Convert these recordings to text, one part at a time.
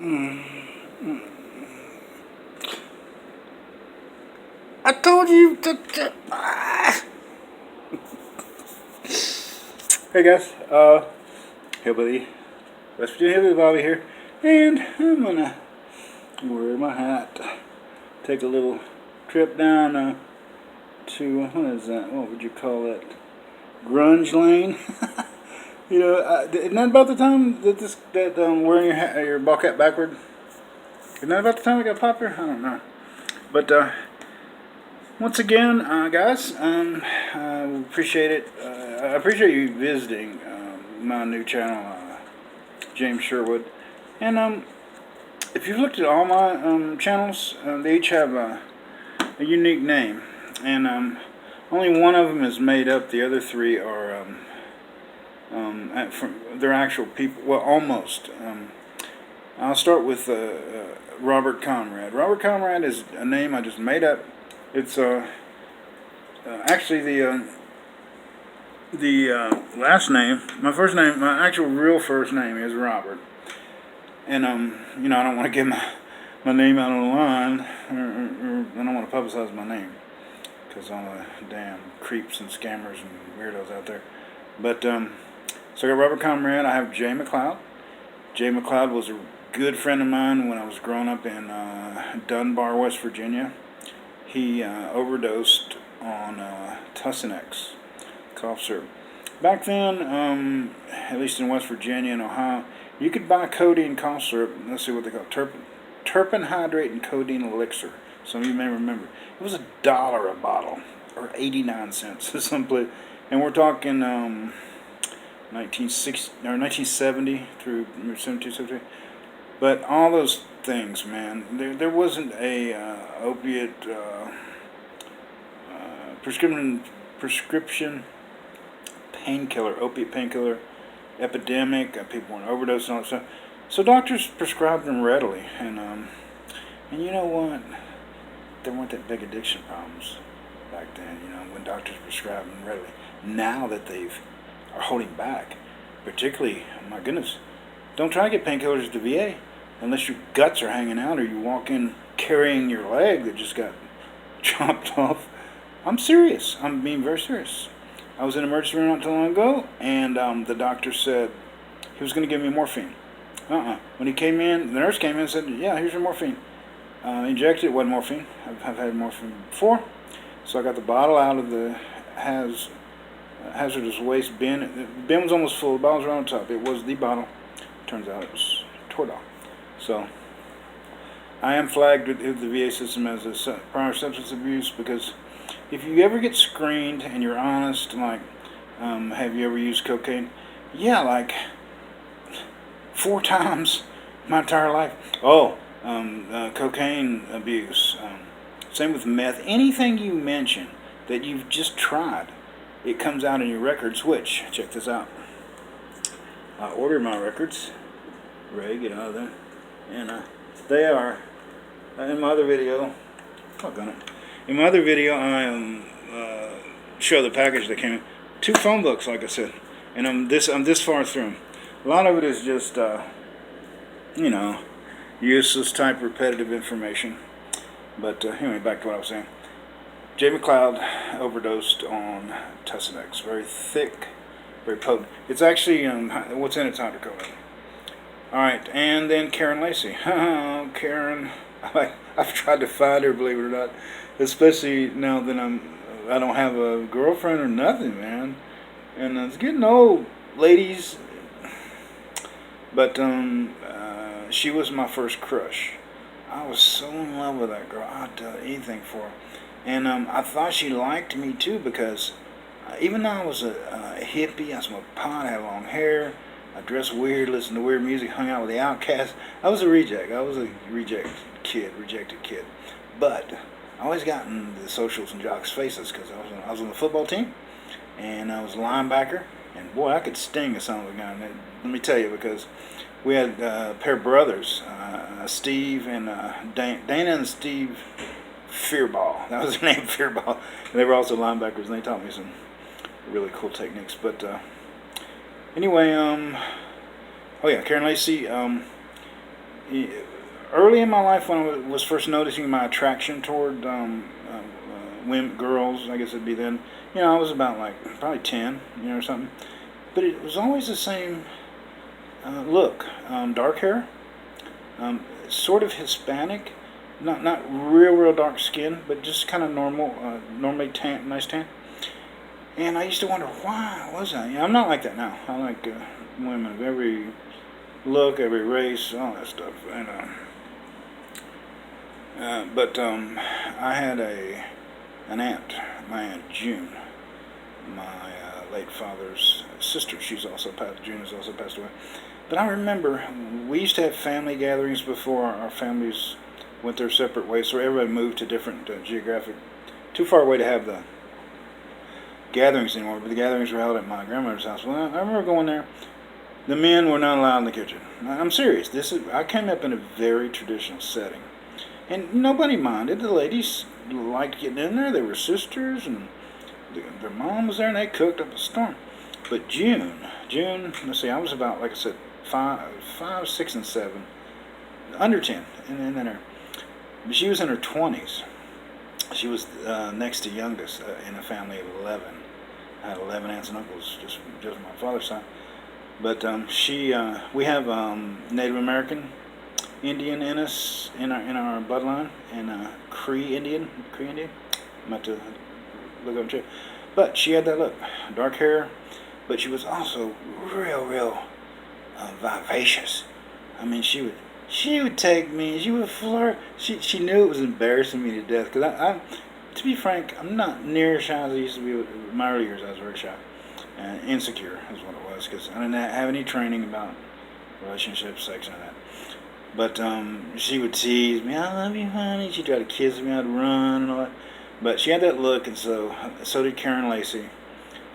I told you to. Hey guys, Hillbilly, West Virginia Hillbilly Bobby here, and I'm gonna wear my hat, take a little trip down to, what is that? What would you call that? Grunge Lane. Isn't that about the time that wearing your ball cap backward? Isn't that about the time it got popular? I don't know, but once again, guys, I appreciate it. I appreciate you visiting my new channel, James Sherwood. And if you've looked at all my channels, they each have a unique name, and only one of them is made up. The other three are from their actual people. Well, almost. I'll start with Robert Conrad. Robert Conrad is a name I just made up. It's actually the last name. My first name, my actual real first name is Robert, and I don't want to give my name out on the line, or I don't want to publicize my name because all the damn creeps and scammers and weirdos out there. But so I got Robert Conrad. I have Jay McLeod. Jay McLeod was a good friend of mine when I was growing up in Dunbar, West Virginia. He overdosed on Tussinex cough syrup. Back then, at least in West Virginia and Ohio, you could buy codeine cough syrup. Let's see what they call it, turpin hydrate and codeine elixir. Some of you may remember. It was $1 a bottle, or 89 cents at some place. And we're talking 1970 through 72, But all those things, man, there wasn't a opiate prescription opiate painkiller epidemic. People were overdose and all that stuff. So doctors prescribed them readily, and you know what? There weren't that big addiction problems back then. When doctors prescribed them readily. Now that are holding back, particularly, my goodness, don't try to get painkillers at the VA unless your guts are hanging out or you walk in carrying your leg that just got chopped off. I'm serious. I'm being very serious. I was in an emergency room not too long ago, and the doctor said he was going to give me morphine. When he came in, the nurse came in and said, "Yeah, here's your morphine." Injected it, wasn't morphine. I've had morphine before. So I got the bottle out of the hazardous waste bin. The bin was almost full. The bottle was right on top. It was the bottle. Turns out it was Toradol. So I am flagged with the VA system as a prior substance abuse, because if you ever get screened and you're honest, like, have you ever used cocaine? Yeah, like 4 times my entire life. Cocaine abuse. Same with meth. Anything you mention that you've just tried, it comes out in your records, which, check this out. I ordered my records. Ray, get out of there. And they are, in my other video, in my other video, I show the package that came in. 2 phone books, like I said. And I'm this far through them. A lot of it is just, useless type repetitive information. But anyway, back to what I was saying. Jay McLeod overdosed on Tussinex. Very thick, very potent. It's actually, what's in it's hydrocodone. Alright, and then Karen Lacey. Oh, Karen. I've tried to find her, believe it or not. Especially now that I don't have a girlfriend or nothing, man. And it's getting old, ladies. But she was my first crush. I was so in love with that girl. I'd do anything for her. And I thought she liked me too, because even though I was a hippie, I smoked pot, I had long hair, I dressed weird, listened to weird music, hung out with the outcasts. I was a reject. I was a rejected kid. But I always got in the socials and jocks' faces, because I was on the football team, and I was a linebacker, and boy, I could sting a son of a gun. Let me tell you, because we had a pair of brothers, Steve and Dana and Steve Fearball. That was their name, Fearball. And they were also linebackers, and they taught me some really cool techniques. But anyway, Karen Lacey, early in my life, when I was first noticing my attraction toward women, girls, I guess it'd be then. I was about like probably 10, or something. But it was always the same look. Dark hair, sort of Hispanic, not real dark skin, but just kind of normal, normally tan, nice tan. And I used to wonder why was I? I'm not like that now. I like women of every look, every race, all that stuff. And but I had an aunt, my aunt June, my late father's sister. June has also passed away. But I remember we used to have family gatherings before our families went their separate ways, so everybody moved to different geographic, too far away to have the gatherings anymore. But the gatherings were held at my grandmother's house. Well, I remember going there. The men were not allowed in the kitchen. I'm serious. I came up in a very traditional setting, and nobody minded. The ladies liked getting in there. They were sisters, and their mom was there, and they cooked up a storm. But June. Let's see. I was about, like I said, 5, 6, and 7, under 10, and then her. She was in her 20s. She was next to youngest in a family of 11. I had 11 aunts and uncles, just my father's side. But we have Native American Indian in us in our bloodline, and Cree Indian. I'm about to look up and check. But she had that look, dark hair, but she was also real vivacious. I mean, she would take me. She would flirt. She knew it was embarrassing me to death. Because I, to be frank, I'm not near as shy as I used to be. In my early years, I was very shy and insecure, is what it was. Because I didn't have any training about relationships, sex, and that. But she would tease me. I love you, honey. She'd try to kiss me. I'd run and all that. But she had that look, and so did Karen Lacey.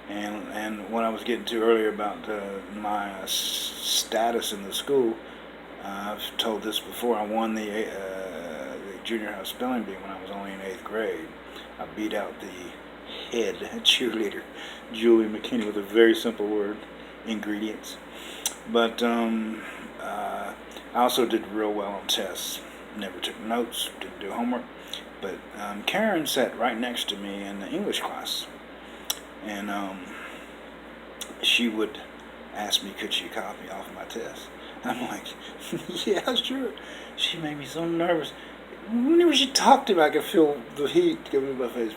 And what I was getting to earlier about my status in the school. I've told this before. I won the junior high spelling bee when I was only in 8th grade. I beat out the head cheerleader, Julie McKinney, with a very simple word, ingredients. But I also did real well on tests. Never took notes, didn't do homework. But Karen sat right next to me in the English class. And she would ask me, could she copy off my test? I'm like, yeah, sure. She made me so nervous. Whenever she talked to me, I could feel the heat go through my face.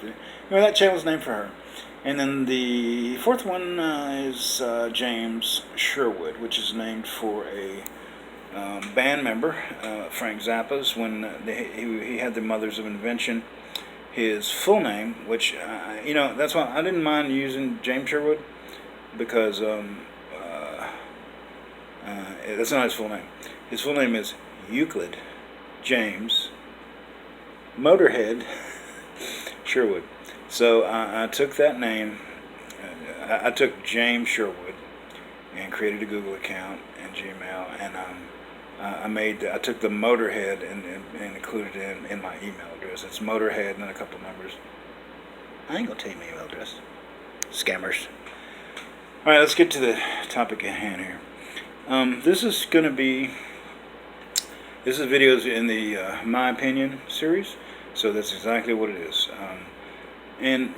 But that channel's named for her. And then the fourth one is James Sherwood, which is named for a band member, Frank Zappa's, when he had the Mothers of Invention. His full name, which, that's why I didn't mind using James Sherwood, because that's not his full name. His full name is Euclid James Motorhead Sherwood. So I took that name, I took James Sherwood and created a Google account and Gmail, and I took the Motorhead and included it in my email address. It's Motorhead and then a couple numbers. I ain't gonna tell you my email address. Scammers. All right, let's get to the topic at hand here. This is videos in the MyOpin Series, so that's exactly what it is. And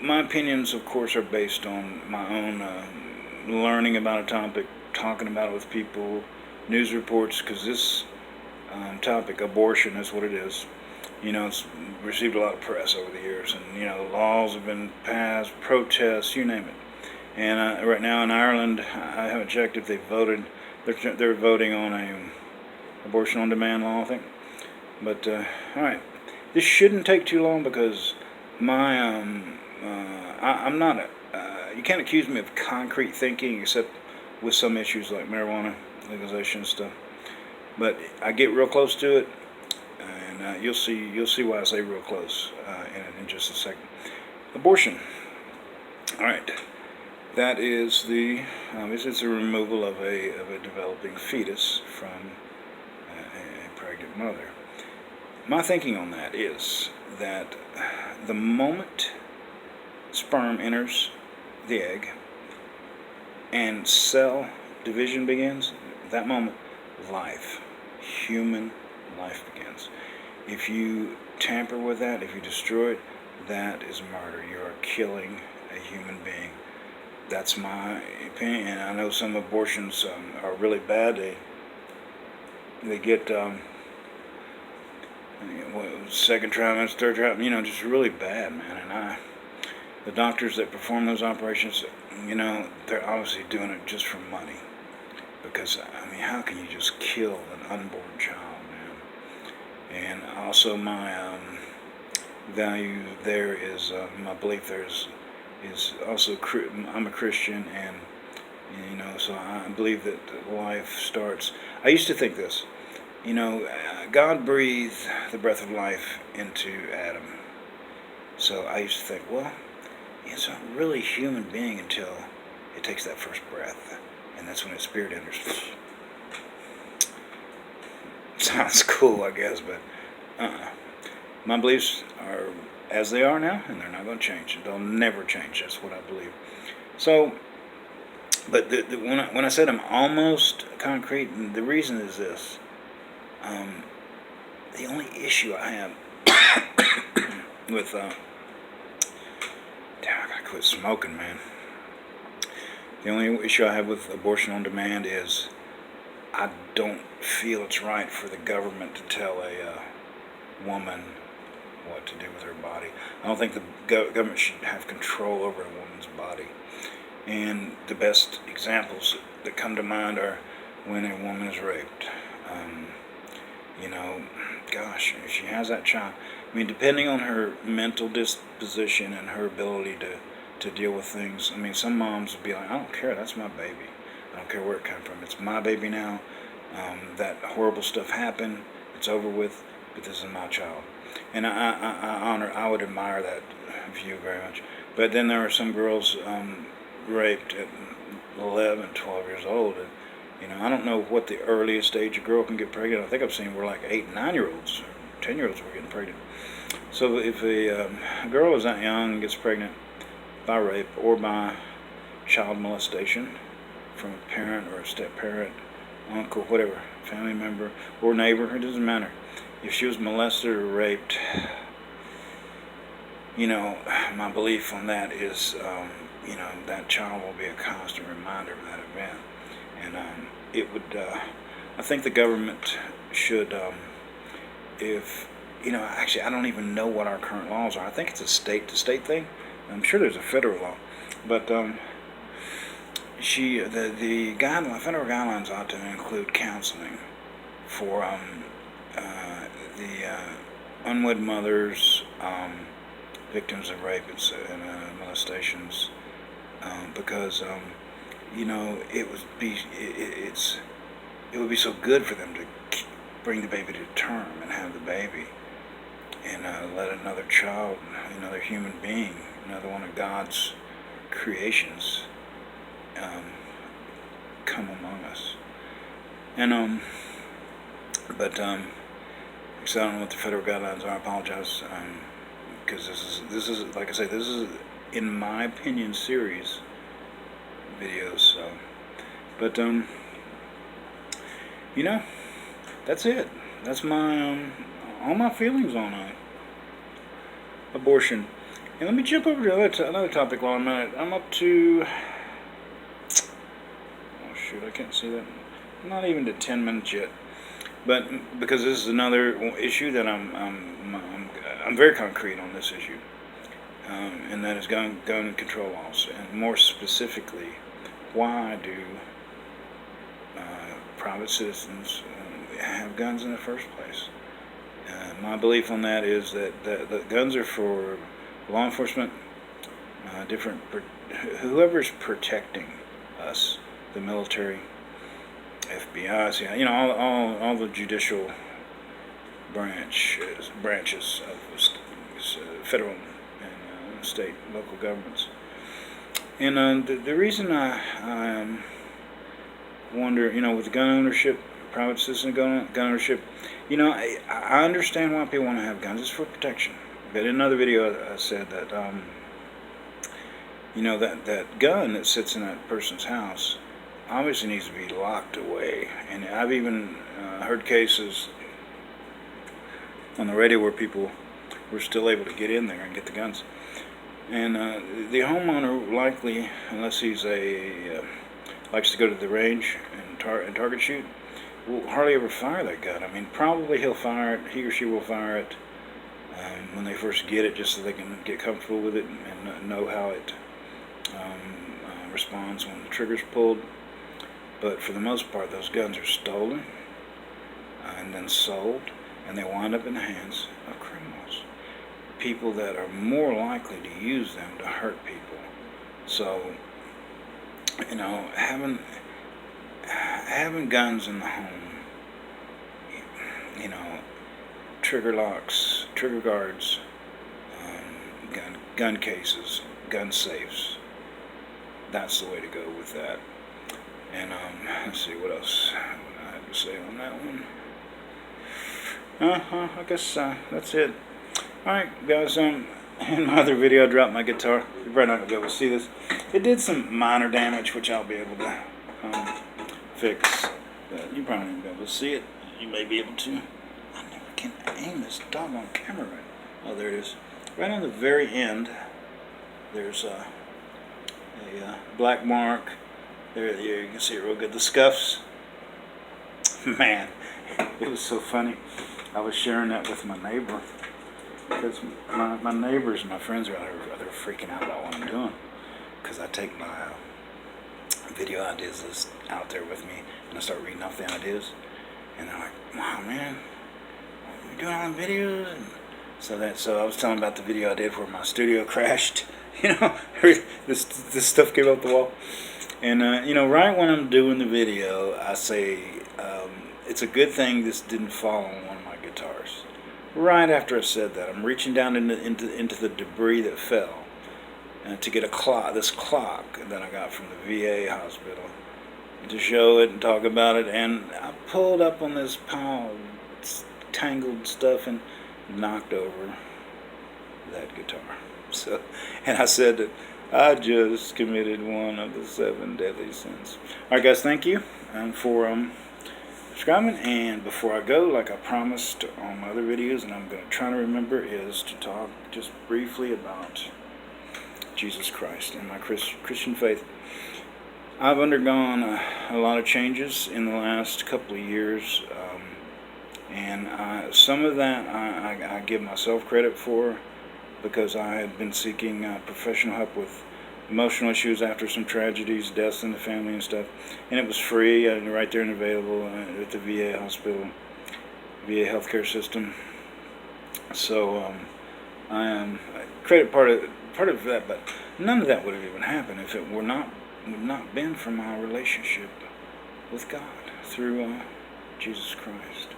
my opinions, of course, are based on my own learning about a topic, talking about it with people, news reports, because this topic, abortion, is what it is. It's received a lot of press over the years, and laws have been passed, protests, you name it. And right now in Ireland, I haven't checked if they voted. They're voting on a abortion on demand law, I think. But all right, this shouldn't take too long, because I'm not. You can't accuse me of concrete thinking, except with some issues like marijuana legalization and stuff. But I get real close to it, and you'll see why I say real close in just a second. Abortion. All right. That is it's the removal of a developing fetus from a pregnant mother. My thinking on that is that the moment sperm enters the egg and cell division begins, that moment, life, human life begins. If you tamper with that, if you destroy it, that is murder. You are killing a human being. That's my opinion. And I know some abortions are really bad. They get second trimester, third trimester, just really bad, man. And the doctors that perform those operations, they're obviously doing it just for money. Because, how can you just kill an unborn child, man? And also my value there is, my belief there is also, I'm a Christian, and, so I believe that life starts. I used to think this, God breathed the breath of life into Adam. So I used to think, well, it's a really human being until it takes that first breath. And that's when its spirit enters. Sounds cool, I guess, but my beliefs are as they are now, and they're not going to change. They'll never change. That's what I believe. So, but when I said I'm almost concrete, the reason is this. The only issue I have with damn, I gotta quit smoking, man. The only issue I have with abortion on demand is I don't feel it's right for the government to tell a woman what to do with her body. I don't think the government should have control over a woman's body. And the best examples that come to mind are when a woman is raped. Gosh, if she has that child, depending on her mental disposition and her ability to deal with things, some moms would be like, I don't care, that's my baby. I don't care where it came from. It's my baby now. That horrible stuff happened. It's over with, but this is my child. And I would admire that view very much. But then there are some girls raped at 11, 12 years old. And, I don't know what the earliest age a girl can get pregnant. I think I've seen where like 8 and 9-year-olds, 10-year-olds were getting pregnant. So if a girl is that young and gets pregnant by rape or by child molestation from a parent or a step-parent, uncle, whatever, family member, or neighbor, it doesn't matter. If she was molested or raped, my belief on that is, that child will be a constant reminder of that event. And it would, I think the government should, actually, I don't even know what our current laws are. I think it's a state-to-state thing. I'm sure there's a federal law. But the federal guidelines ought to include counseling for the unwed mothers, victims of rape and molestations, because it would be so good for them to bring the baby to term and have the baby, and let another child, another human being, another one of God's creations, come among us. And because I don't know what the federal guidelines are, I apologize. Because this is like I say, this is in my opinion series videos. So, but that's it. That's my all my feelings on abortion. And let me jump over to another topic while I'm at it. I'm up to, oh shoot, I can't see that. I'm not even to 10 minutes yet. But because this is another issue that I'm very concrete on this issue, and that is gun control laws, and more specifically, why do private citizens have guns in the first place? My belief on that is that guns are for law enforcement, whoever's protecting us, the military, FBI, all the judicial branches of federal and state, local governments. And the reason I wonder, with gun ownership, private citizen gun ownership, I understand why people want to have guns. It's for protection. But in another video, I said that, that gun that sits in that person's house, obviously needs to be locked away. And I've even heard cases on the radio where people were still able to get in there and get the guns. And the homeowner likely, unless he's likes to go to the range and target shoot, will hardly ever fire that gun. I mean, probably he'll fire it, he or she will fire it when they first get it, just so they can get comfortable with it and know how it responds when the trigger's pulled. But for the most part, those guns are stolen and then sold, and they wind up in the hands of criminals, people that are more likely to use them to hurt people. So, you know, having guns in the home, you know, trigger locks, trigger guards, gun cases, gun safes, that's the way to go with that. And let's see what else I have to say on that one. I guess that's it. Alright guys, in my other video I dropped my guitar. You're probably not going to be able to see this. It did some minor damage, which I'll be able to fix. You probably won't be able to see it. You may be able to. I never can aim this doggone camera right. Oh, there it is. Right on the very end, there's a black mark. There you can see it real good. The scuffs. Man, it was so funny. I was sharing that with my neighbor. Because my neighbors and my friends are out there, they're freaking out about what I'm doing. Because I take my video ideas list out there with me, and I start reading off the ideas. And they're like, wow, man, you're doing all the videos? And so I was telling about the video I did where my studio crashed. You know, this stuff came off the wall. And, you know, right when I'm doing the video, I say, it's a good thing this didn't fall on one of my guitars. Right after I said that, I'm reaching down into the debris that fell to get this clock that I got from the VA hospital to show it and talk about it. And I pulled up on this pile of tangled stuff and knocked over that guitar. So, and I said that I just committed one of the 7 deadly sins. Alright guys, thank you for subscribing. And before I go, like I promised on my other videos, and I'm going to try to remember, is to talk just briefly about Jesus Christ and my Christian faith. I've undergone a lot of changes in the last couple of years, and some of that I give myself credit for, because I had been seeking professional help with emotional issues after some tragedies, deaths in the family and stuff. And it was free, right there and available at the VA hospital, VA healthcare system. So I credit part of that, but none of that would have even happened if it would not been for my relationship with God through Jesus Christ.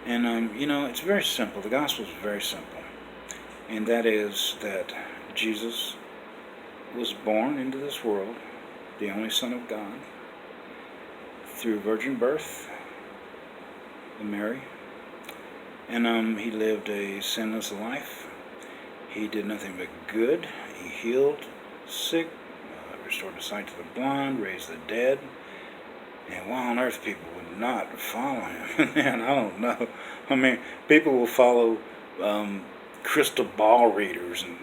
And you know, it's very simple. The gospel is very simple. And that is that Jesus was born into this world, the only Son of God, through virgin birth in Mary. And he lived a sinless life. He did nothing but good. He healed sick, restored the sight to the blind, raised the dead. And why on earth people would not follow him? Man, I don't know. I mean, people will follow crystal ball readers and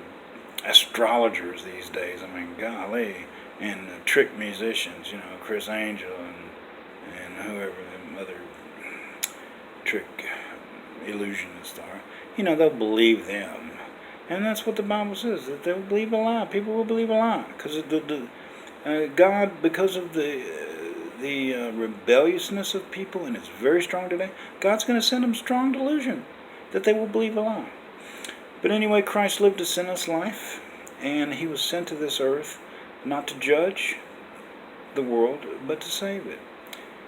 astrologers these days. I mean, golly, and trick musicians, you know, Chris Angel and whoever the other trick illusionists are. You know, they'll believe them, and that's what the Bible says, that they'll believe a lie. People will believe a lie because God, because of the rebelliousness of people, and it's very strong today. God's going to send them strong delusion that they will believe a lie. But anyway, Christ lived a sinless life, and he was sent to this earth not to judge the world, but to save it.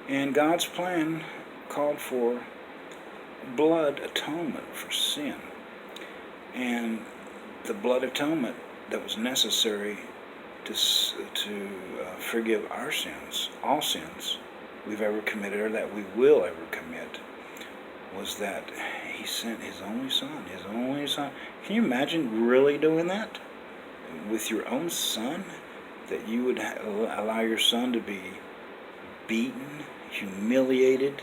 And God's plan called for blood atonement for sin. And the blood atonement that was necessary to forgive our sins, all sins we've ever committed or that we will ever commit, was that he sent his only son. Can you imagine really doing that with your own son? That you would allow your son to be beaten, humiliated,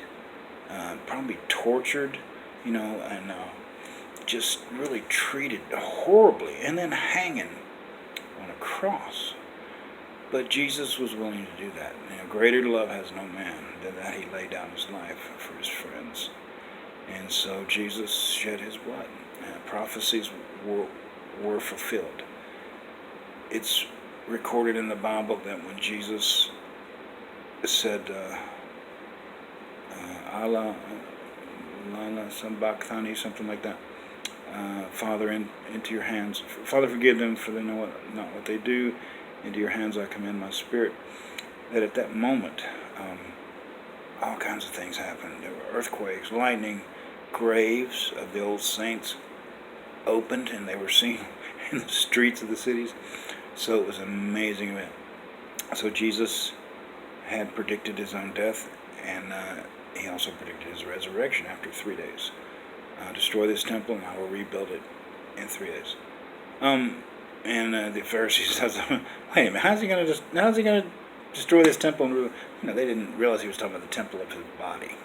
probably tortured, and just really treated horribly, and then hanging on a cross. But Jesus was willing to do that. Greater love has no man than that he laid down his life for his friends. And so Jesus shed his blood. Prophecies were fulfilled. It's recorded in the Bible that when Jesus said, Allah, Lala, Sabachthani, something like that, Father, into your hands. Father, forgive them, for they know not what they do. Into your hands I commend my spirit. That at that moment, all kinds of things happened. There were earthquakes, lightning, graves of the old saints opened, and they were seen in the streets of the cities. So it was an amazing event. So Jesus had predicted his own death, and he also predicted his resurrection after 3 days. Destroy this temple, and I will rebuild it in 3 days. And the Pharisees said, "Wait a minute, how's he going to destroy this temple?" And they didn't realize he was talking about the temple of his body.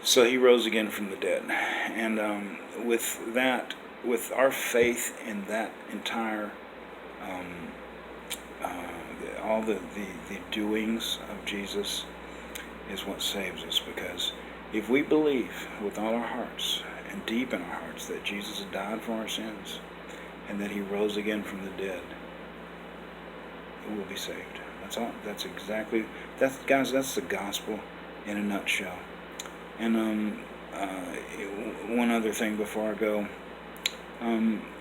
So he rose again from the dead, and with our faith in that entire, all the doings of Jesus is what saves us. Because if we believe with all our hearts and deep in our hearts that Jesus died for our sins, and that he rose again from the dead, we will be saved. That's all. That's the gospel in a nutshell. And one other thing before I go,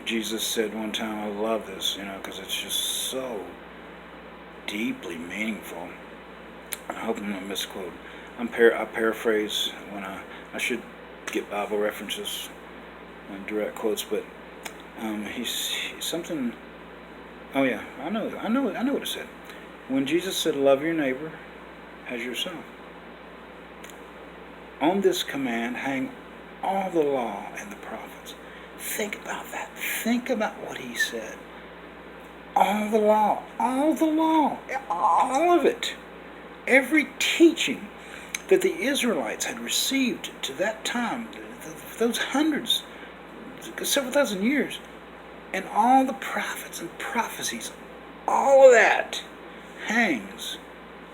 Jesus said one time, I love this, because it's just so deeply meaningful. I hope I'm not misquote. I paraphrase when I should get Bible references and direct quotes, but he's something. Oh yeah, I know what it said. When Jesus said, "Love your neighbor as yourself," on this command hang all the law and the prophets. Think about that. Think about what he said. All the law, all of it, every teaching that the Israelites had received to that time, those hundreds, several thousand years, and all the prophets and prophecies, all of that hangs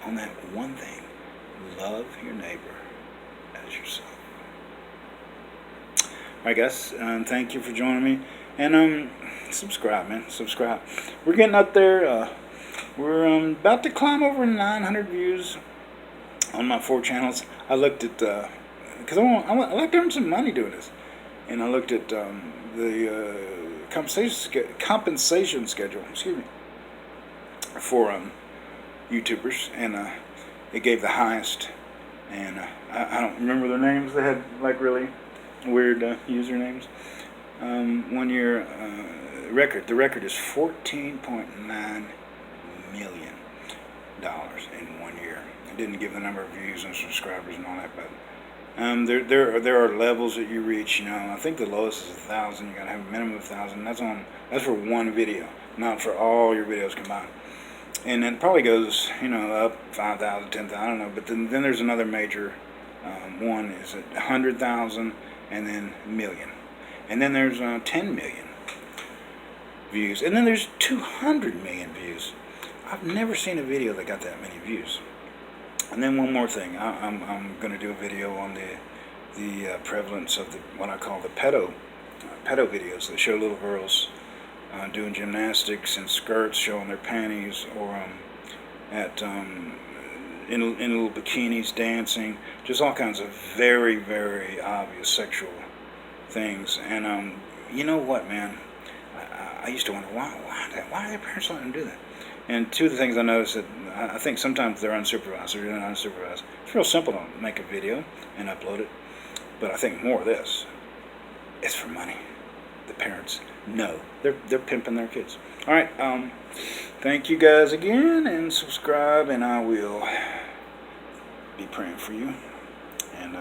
on that one thing: love your neighbor as yourself. Alright guys, thank you for joining me, and subscribe, man, subscribe. We're getting up there. We're about to climb over 900 views on my 4 channels. I looked at, because I like to earn some money doing this, and I looked at the compensation schedule, for YouTubers, and it gave the highest, and I don't remember their names. They had like really weird usernames. 1 year record. The record is $14.9 million in 1 year. I didn't give the number of views and subscribers and all that, but there are levels that you reach. I think the lowest is 1,000. You gotta have a minimum of 1,000. That's for one video, not for all your videos combined. And it probably goes, up 5,000, 10,000. I don't know. But then there's another major one is at 100,000, and then million, and then there's 10 million views, and then there's 200 million views. I've never seen a video that got that many views. And then one more thing, I'm going to do a video on the prevalence of what I call the pedo videos that show little girls doing gymnastics in skirts, showing their panties, or in little bikinis dancing, just all kinds of very, very obvious sexual things. And you know what, man? I used to wonder why are their parents letting them do that? And two of the things I noticed that I think sometimes they're unsupervised. They're not unsupervised. It's real simple to make a video and upload it, but I think more of this, it's for money. The parents know they're pimping their kids. All right, thank you guys again, and subscribe, and I will be praying for you, and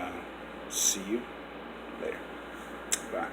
see you later. Bye.